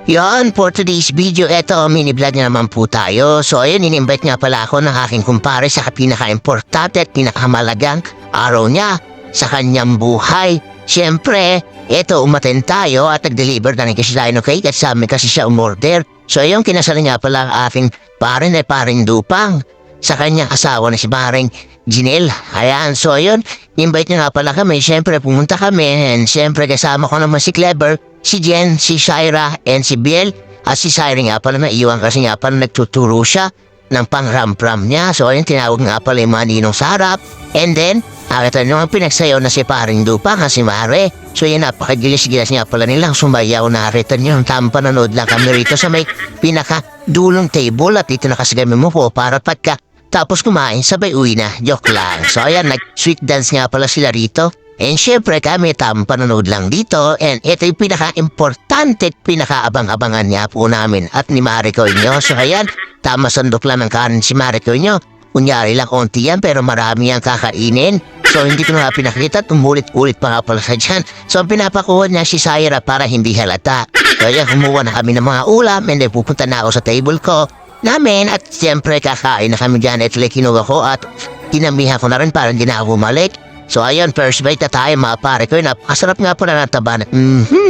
Yan, for today's video, eto, mini-vlog na naman po tayo. So, ayun, in-invite nga pala ako ng aking kumpare sa pinaka-importante at pinakamalagang araw niya sa kanyang buhay. Siyempre, eto, umaten tayo at nag-deliver na rin kasi tayo ng cake at sa amin kasi siya umorder. So, ayun, kinasal nga pala ang aking paring Dupang sa kanyang asawa na si Maring Jinel. Ayan, so ayun, invite niya nga pala kami. Siyempre, pumunta kami and siyempre kasama ko naman si Clever, si Jen, si Shaira, and si Biel. At si Shaira nga pala naiwan kasi nga pala nagtuturo siya ng pang-ram-pram niya. So ayun, tinawag nga pala yung mga ninong sa harap. And then, nakita nyo ang pinagsayaw na si Paring Dupang si Mare. So yun, napakagilis-gilas nga pala nilang sumayaw. Nakita nyo, tamang panonood lang kami rito sa may pinaka-dulong table. At dito nakasagami mo po para pagka tapos kumain, sabay uwi na. Joke lang. So ayan, nag-sweet dance nga pala sila rito. And syempre kami tamang panonood lang dito. And ito yung pinaka-importante at pinaka-abang-abangan niya po namin at ni Marico nyo. So ayan, tama sandok lang ng kanin si Marico nyo. Kunyari lang konti yan pero marami ang kakainin. So hindi ko na pinakita at umulit-ulit pa nga pala sa dyan. So ang pinapakuha niya si Shaira para hindi halata. So ayan, kumuha na kami ng mga ulam and then pupunta na ako sa table ko namin at siyempre kakain na kami dyan at kinuha ko at tinamihan ko na rin para hindi na ako bumalik. So ayun, first bite na tayo mga pare ko. Napakasarap nga pala ng taba.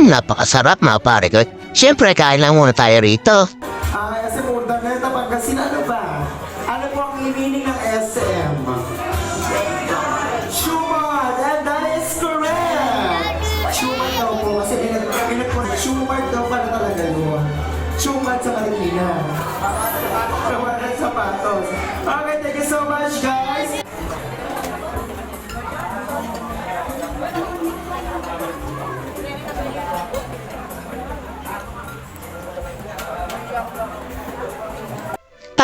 Napakasarap mga pare ko. Siyempre kain lang muna tayo rito. SM Urdaneta, Pangasinan, ano ba? Ano po ang meaning ng SM? Shumard, and that is correct! Shumard daw po, kasi pinag po, Shumard daw pala talaga yun. Shumard sa Marikina. Shumard ng sapatos. Okay, thank you so much guys!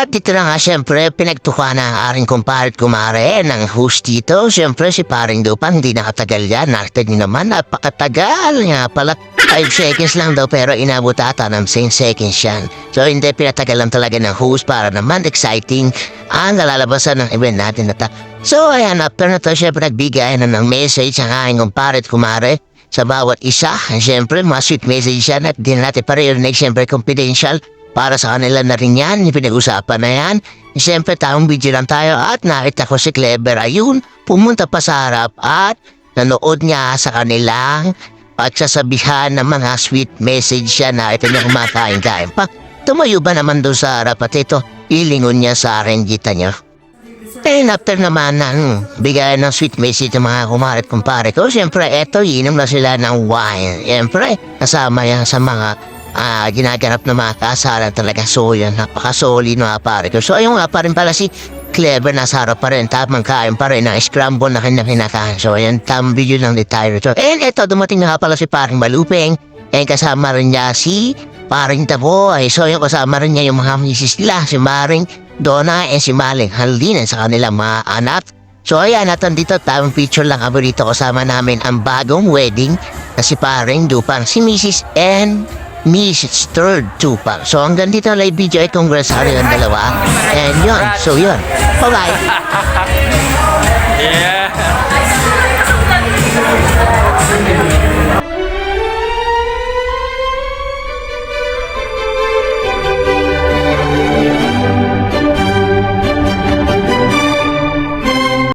At dito na nga, siyempre, pinagtuka na ang aring kumpare at kumare ng host dito. Siyempre, si Paring Dupang, hindi nakatagal yan. Nakita niyo naman, napakatagal nga pala. 5 seconds lang daw, pero inabot ata ng 10 seconds yan. So, hindi, pinatagal lang talaga ng host para naman exciting ang nalalabasan ng event natin na So, ayan, after na to, siyempre, nagbigay na ng message ang aking kumpare at kumare sa bawat isa. Siyempre, mga sweet message yan at din natin parinig, siyempre, confidential. Para sa kanila na rin yan, yung pinag-usapan na yan. Siyempre, tamang video lang tayo at nakita ko si Clever. Ayun, pumunta pa sa harap at nanood niya sa kanilang pagsasabihan ng mga sweet message siya na ito niya kumakain-kain pa. Tumayo ba naman doon sa harap at ito, ilingon niya sa akin, kita niyo. And after naman ng bigay ng sweet message ng mga kumare at kumpare ko, siyempre, eto, inom na sila ng wine. Siyempre, kasama yan sa mga ginaganap na mga kasalan talaga. So yan, napakasoli mga pare ko. So ayun nga pa rin pala si Clever nasa harap pa rin, tamang kain pa rin ng scramble na kinakain. So ayan, tamang video lang di tayo rito. And eto, dumating na nga pala si Paring Malupeng and kasama rin niya si Paring Taboy. So yung kasama rin niya yung mga misis nila, si Maring Donna and si Maling Haldinan sa kanilang mga anak. So ayan, natin dito, tamang picture lang kami rito. Kasama namin ang bagong wedding na si Paring Dupang, si Mrs. and Mrs. Third Tupac. So hanggang dito live video ay congressary ang dalawa. And yun, so yun. Bye-bye. Yeah.